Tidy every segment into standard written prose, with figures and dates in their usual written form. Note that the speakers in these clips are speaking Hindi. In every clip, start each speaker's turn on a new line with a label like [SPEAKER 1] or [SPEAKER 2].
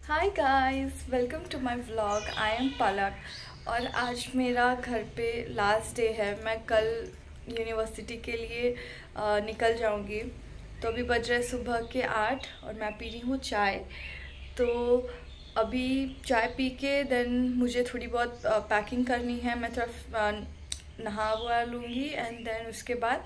[SPEAKER 1] Hi guys, welcome to my vlog. I am Palak और आज मेरा घर पे लास्ट डे है। मैं कल यूनिवर्सिटी के लिए निकल जाऊंगी। तो अभी बज रहे सुबह के 8 और मैं पी रही हूँ चाय। तो अभी चाय पी के देन मुझे थोड़ी बहुत पैकिंग करनी है। मैं थोड़ा नहा वहा लूँगी एंड देन उसके बाद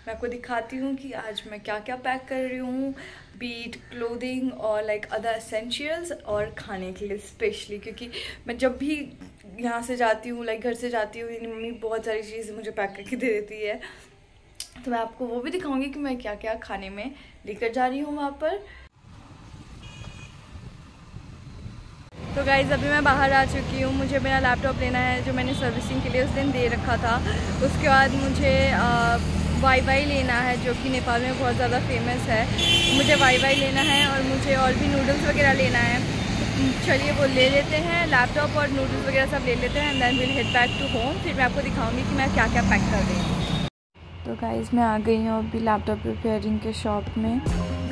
[SPEAKER 1] मैं आपको दिखाती हूँ कि आज मैं क्या क्या पैक कर रही हूँ, बीट क्लोथिंग और लाइक अदर एसेंशियल्स और खाने के लिए स्पेशली, क्योंकि मैं जब भी यहाँ से जाती हूँ लाइक घर से जाती हूँ मेरी मम्मी बहुत सारी चीज़ें मुझे पैक करके दे देती है। तो मैं आपको वो भी दिखाऊंगी कि मैं क्या क्या खाने में लेकर जा रही हूँ वहाँ पर। तो गाइज़ अभी मैं बाहर आ चुकी हूँ। मुझे मेरा लैपटॉप लेना है जो मैंने सर्विसिंग के लिए उस दिन दे रखा था। उसके बाद मुझे वाई लेना है जो कि नेपाल में बहुत ज़्यादा फेमस है। मुझे वाई लेना है और मुझे और भी नूडल्स वगैरह लेना है। चलिए वो ले लेते हैं, लैपटॉप और नूडल्स वगैरह सब ले लेते हैं and then will head back to home. फिर मैं आपको दिखाऊंगी कि मैं क्या क्या पैक कर रही हूँ। तो गाइज़ मैं आ गई हूँ अभी लैपटॉप रिपेयरिंग के शॉप में।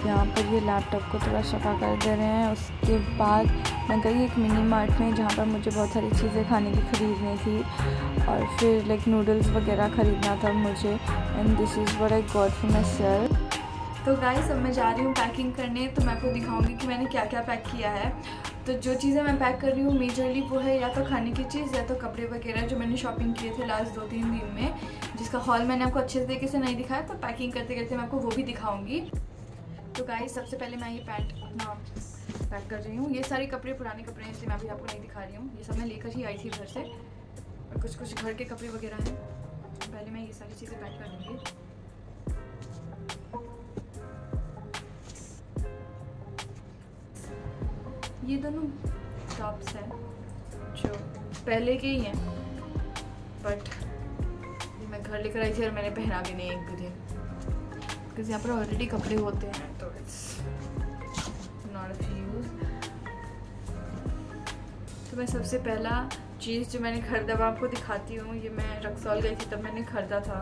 [SPEAKER 1] यहाँ पर ये लैपटॉप को थोड़ा सफा कर दे रहे हैं। उसके बाद मैं गई एक मिनी मार्ट में जहाँ पर मुझे बहुत सारी चीज़ें खाने की ख़रीदनी थी और फिर लाइक नूडल्स वगैरह ख़रीदना था मुझे। And this is what I got for my self. तो गाइस अब मैं जा रही हूँ पैकिंग करने। तो मैं आपको दिखाऊंगी कि मैंने क्या क्या पैक किया है। तो जो चीज़ें मैं पैक कर रही हूँ मेजरली वो है या तो खाने की चीज़ या तो कपड़े वगैरह जो मैंने शॉपिंग किए थे लास्ट 2-3 दिन में, जिसका हॉल मैंने आपको अच्छे तरीके से नहीं दिखाया। तो पैकिंग करते करते मैं आपको वो भी दिखाऊंगी। तो गाइस सबसे पहले मैं ये पैंट अपना पैक कर रही हूँ। ये सारे कपड़े पुराने कपड़े हैं इसलिए मैं अभी आपको नहीं दिखा रही हूँ। ये सब मैं लेकर ही आई थी घर से और कुछ घर के कपड़े वगैरह हैं। पहले मैं ये सारी चीज़ें पैक कर दूँगी। ये दोनों टॉप्स हैं जो पहले के ही हैं बट मैं घर लेकर आई थी और मैंने पहना भी नहीं एक भी दिन, क्योंकि यहाँ पर ऑलरेडी कपड़े होते हैं तो इट्स नॉट ऑफ यूज। तो मैं सबसे पहला चीज़ जो मैंने ख़रीदा मैं आपको दिखाती हूँ। ये मैं रक्सौल गई थी तब मैंने ख़रीदा था।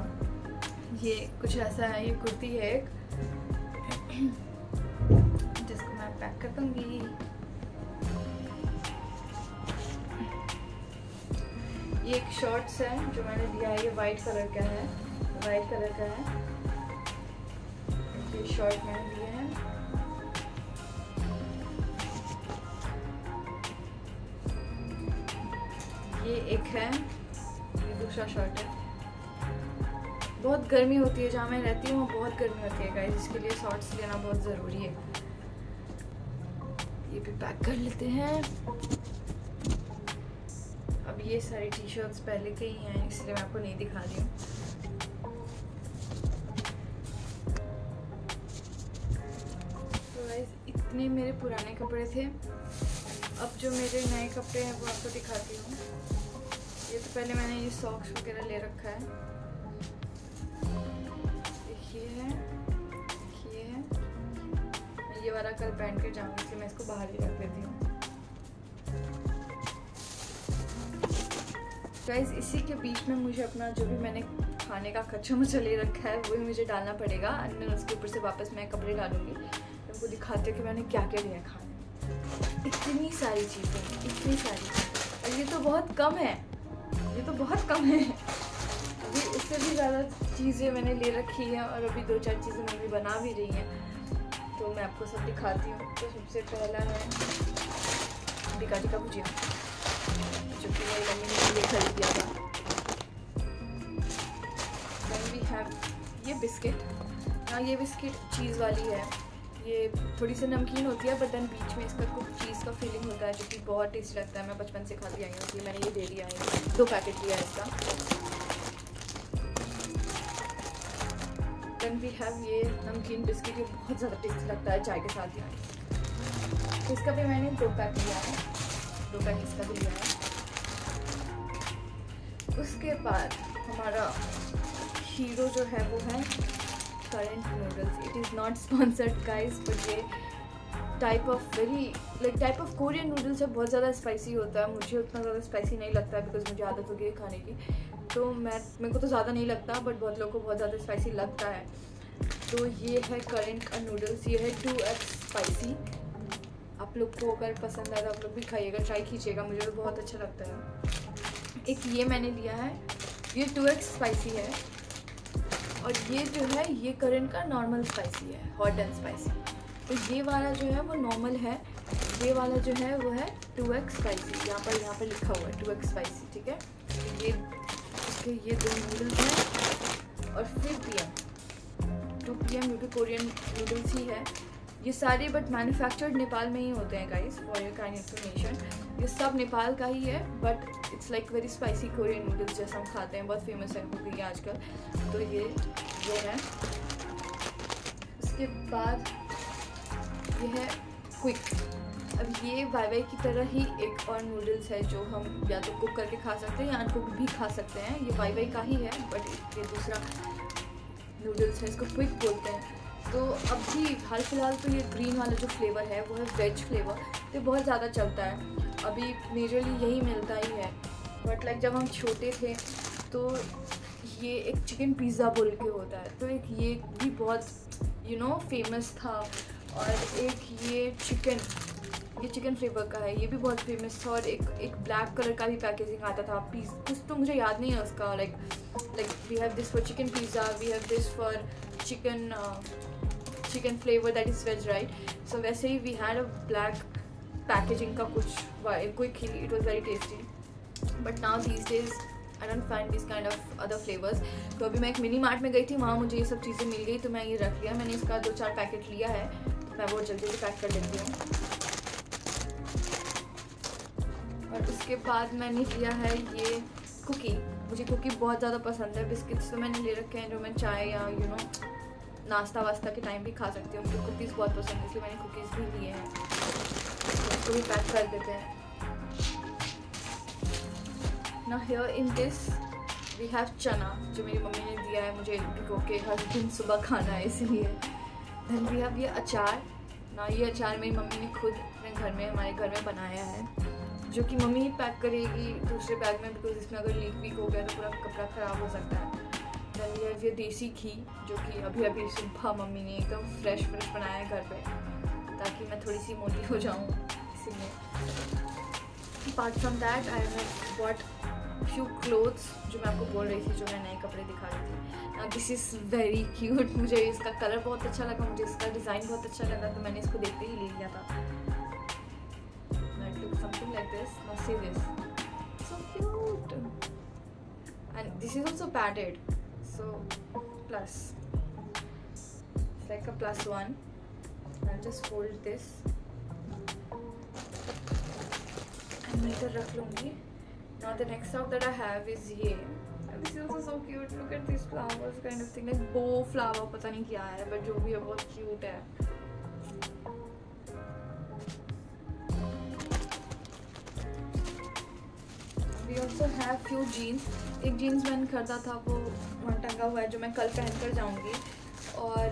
[SPEAKER 1] ये कुछ ऐसा है, ये कुर्ती है एक जिसको मैं पैक कर दूँगी। ये एक शॉर्ट्स है जो मैंने लिया है, ये वाइट कलर का है, वाइट कलर का है। ये शॉर्ट मैंने लिए हैं। ये एक है, ये दूसरा शॉर्ट है। बहुत गर्मी होती है जहाँ मैं रहती हूँ, बहुत गर्मी होती है गाइस, इसके लिए शॉर्ट्स लेना बहुत ज़रूरी है। ये भी पैक कर लेते हैं। अब ये सारी टी शर्ट्स पहले के ही हैं इसलिए मैं आपको नहीं दिखा रही हूँ। तो गाइस इतने मेरे पुराने कपड़े थे। अब जो मेरे नए कपड़े हैं वो आपको दिखाती हूँ। ये तो पहले मैंने ये सॉक्स वगैरह ले रखा है। देखिए है मैं ये वाला कल पहन कर जाऊँगी इसलिए मैं इसको बाहर ही रख देती हूँ। गाइस इसी के बीच में मुझे अपना जो भी मैंने खाने का कच्चा मचा ले रखा है वो भी मुझे डालना पड़ेगा एंड उसके ऊपर से वापस मैं कपड़े डालूंगी। तो आपको दिखाती हूँ कि मैंने क्या क्या लिया खाने में। इतनी सारी चीज़ें, इतनी सारी, और ये तो बहुत कम है, ये तो बहुत कम है। अभी उससे भी ज़्यादा चीज़ें मैंने ले रखी हैं और अभी 2-4 चीज़ें मम्मी बना भी रही हैं तो मैं आपको सब दिखाती हूँ। तो सबसे पहला है टिक्का का भुजिया जो कि मेरी मम्मी ने लिए खरीद दिया था। Then we have ये बिस्किट। हाँ ये बिस्किट चीज़ वाली है। ये थोड़ी सी नमकीन होती है बट देन बीच में इसका कुछ चीज़ का फीलिंग होता है जो कि बहुत टेस्टी लगता है। मैं बचपन से खाती आई हूँ इसलिए मैंने ये दे दिया है। 2 पैकेट लिया है इसका। देन वी हैव ये नमकीन बिस्किट, ये बहुत ज़्यादा टेस्टी लगता है चाय के साथ ही। इसका भी मैंने 2 पैक लिया है, 2 पैक इसका भी लिया है। उसके बाद हमारा हीरो जो है वो है current noodles. It is not sponsored guys but ये टाइप ऑफ कोरियन नूडल्स है। बहुत ज़्यादा स्पाइसी होता है, मुझे उतना ज़्यादा स्पाइसी नहीं लगता है बिकॉज मुझे आदत हो गई है खाने की। तो मेरे को तो ज़्यादा नहीं लगता बट बहुत लोगों को बहुत ज़्यादा स्पाइसी लगता है। तो ये है करेंट का नूडल्स, ये है 2x स्पाइसी। आप आप लोग को अगर पसंद आए तो आप लोग भी खाइएगा, ट्राई कीजिएगा, मुझे तो बहुत अच्छा लगता है। एक ये मैंने लिया है, ये 2x स्पाइसी है, और ये जो है ये कोरियन का नॉर्मल स्पाइसी है, हॉट एंड स्पाइसी। तो ये वाला जो है वो नॉर्मल है, ये वाला जो है वो है 2x स्पाइसी। यहाँ पर लिखा हुआ है 2x स्पाइसी, ठीक है। तो ये इसके ये 2 नूडल्स हैं, और फिर PM 2 PM क्योंकि कोरियन नूडल्स ही है ये सारे, बट मैन्युफैक्चर्ड नेपाल में ही होते हैं guys, for your kind information. ये सब नेपाल का ही है, but it's like very spicy Korean noodles जैसा हम खाते हैं, बहुत फेमस है हो गई है आजकल। तो ये है। उसके बाद ये है क्विक। अब ये वाई की तरह ही एक और नूडल्स है जो हम या तो कुक करके खा सकते हैं या अनकुक भी खा सकते हैं। ये वाई का ही है, बट ये दूसरा नूडल्स है, इसको क्विक बोलते हैं। तो अभी हाल फिलहाल तो ये ग्रीन वाला जो फ्लेवर है वो है वेज फ्लेवर, तो बहुत ज़्यादा चलता है, अभी मेजरली यही मिलता ही है। बट लाइक जब हम छोटे थे तो ये एक चिकन पिज़्ज़ा बोल के होता है, तो एक ये भी बहुत फेमस था। और एक ये चिकन फ्लेवर का है, ये भी बहुत फेमस था। और एक ब्लैक कलर का भी पैकेजिंग आता था, कुछ तो मुझे याद नहीं है उसका। Like we have this for chicken pizza, we have this for chicken flavour that is veg, right. So वैसे ही we had a black packaging का कुछ क्विक ही, it was very tasty. But now these days I don't find this kind of other flavours. तो अभी मैं एक मिनी मार्ट में गई थी, वहाँ मुझे ये सब चीज़ें मिल गई, तो मैं ये रख लिया। मैंने इसका 2-4 पैकेट लिया है, मैं वो जल्दी से पैक कर लेती हूँ। और उसके बाद मैंने लिया है ये कुकी। मुझे कुकी बहुत ज़्यादा पसंद है। बिस्किट्स तो मैंने ले रखे हैं जो मैं चाय या नाश्ता वास्ता के टाइम भी खा सकती हूँ। मुझे कुकीज़ बहुत पसंद है, इसलिए मैंने कुकीज़ भी लिए हैं, उसको भी पैक कर देते हैं। ना here in this we have chana, जो मेरी मम्मी ने दिया है मुझे भिगो के, हर दिन सुबह खाना है इसलिए। देन वी हैव ये अचार ना, ये अचार मेरी मम्मी ने खुद अपने हमारे घर में बनाया है, जो कि मम्मी ही पैक करेगी दूसरे बैग में, बिकॉज इसमें अगर लीक हो गया तो पूरा कपड़ा ख़राब हो सकता है। देन वी हैव ये देसी घी, जो कि अभी सुबह मम्मी ने एकदम फ्रेश बनाया है घर पे, ताकि मैं थोड़ी सी मोटी हो जाऊँ इसलिए। Apart from that I have bought few clothes, जो मैं आपको बोल रही थी, जो मैं नए कपड़े दिखा रही थी। दिस इज़ वेरी क्यूट, मुझे इसका कलर बहुत अच्छा लगा, मुझे इसका डिज़ाइन बहुत अच्छा लगा, तो मैंने इसको देखते ही ले लिया था। It looks something like this. Now see this, so cute, and this is also padded, so plus, it's like a +1. I'll just fold this and मैं इधर रख लूँगी। Now the next stuff that I have is ये, and this is also so cute. Look at these flowers kind of thing, like bow flower, पता नहीं क्या है, but जो भी है बहुत cute है। We also have few jeans. एक जीन्स मैंने खरीदा था, वो वहाँ टंगा हुआ है, जो मैं कल पहन कर जाऊँगी। और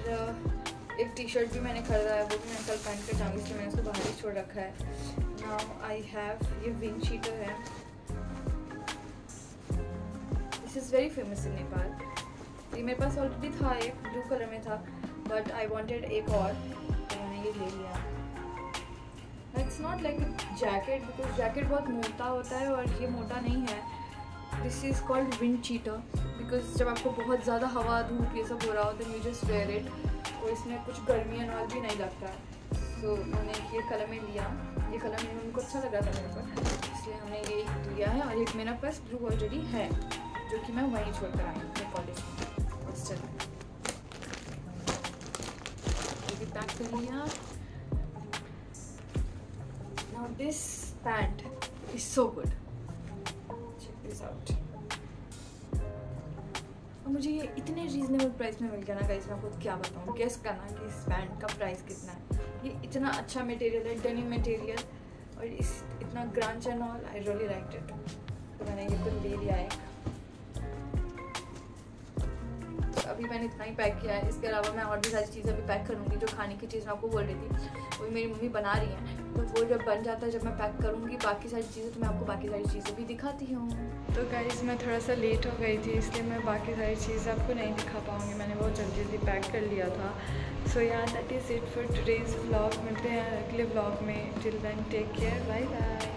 [SPEAKER 1] एक टी-शर्ट भी मैंने खरीदा है, वो भी मैं कल पहन कर जाऊँगी, इसलिए मैंने उसको बाहर ही छोड़ रखा है। Now I have ये विंड शीटर है, this is very famous in Nepal. ये मेरे पास ऑलरेडी था, एक ब्लू कलर में था, बट आई वॉन्टेड एक और, तो मैंने ये ले लिया। It's not like a jacket, because jacket बहुत मोटा होता है और ये मोटा नहीं है। This is called wind cheater, because जब आपको बहुत ज़्यादा हवा धूप ये सब हो रहा हो तो यू जस्ट वेयर इट, और इसमें कुछ गर्मी एंड भी नहीं लगता है। सो मैंने ये कलर में लिया, ये कलर में उनको अच्छा लग रहा था मेरे पास, इसलिए हमने ये लिया है। और एक मेरा पास ब्लू ऑलरेडी है, जो कि मैं वहीं छोड़ कर आई हूँ अपने कॉलेज में, हॉस्टल में। ये भी पैक कर लिया। Now this pant is so good. Check this out. और मुझे ये इतने रीजनेबल प्राइस में मिल गया ना गाइस, मैं आपको क्या बताऊँ, गेस करना कि इस पैंट का प्राइस कितना है। ये इतना अच्छा मटेरियल है, डेनिम मटेरियल, और इस इतना crunch and all, I really liked it, तो मैंने ये तो ले लिया है। तो अभी मैंने इतना ही पैक किया है, इसके अलावा मैं और भी सारी चीज़ें अभी पैक करूँगी। जो खाने की चीज़ मैं आपको बोल रही थी वो भी मेरी मम्मी बना रही हैं, तो वो जब बन जाता है, जब मैं पैक करूँगी बाकी सारी चीज़ें, तो मैं आपको बाकी सारी चीज़ें भी दिखाती हूँ। तो गाइज़ मैं थोड़ा सा लेट हो गई थी, इसलिए मैं बाकी सारी चीज़ें आपको नहीं दिखा पाऊँगी। मैंने बहुत जल्दी जल्दी पैक कर लिया था। सो या that is it for today's vlog. मिलते हैं अगले व्लॉग में। Till then take care, bye bye.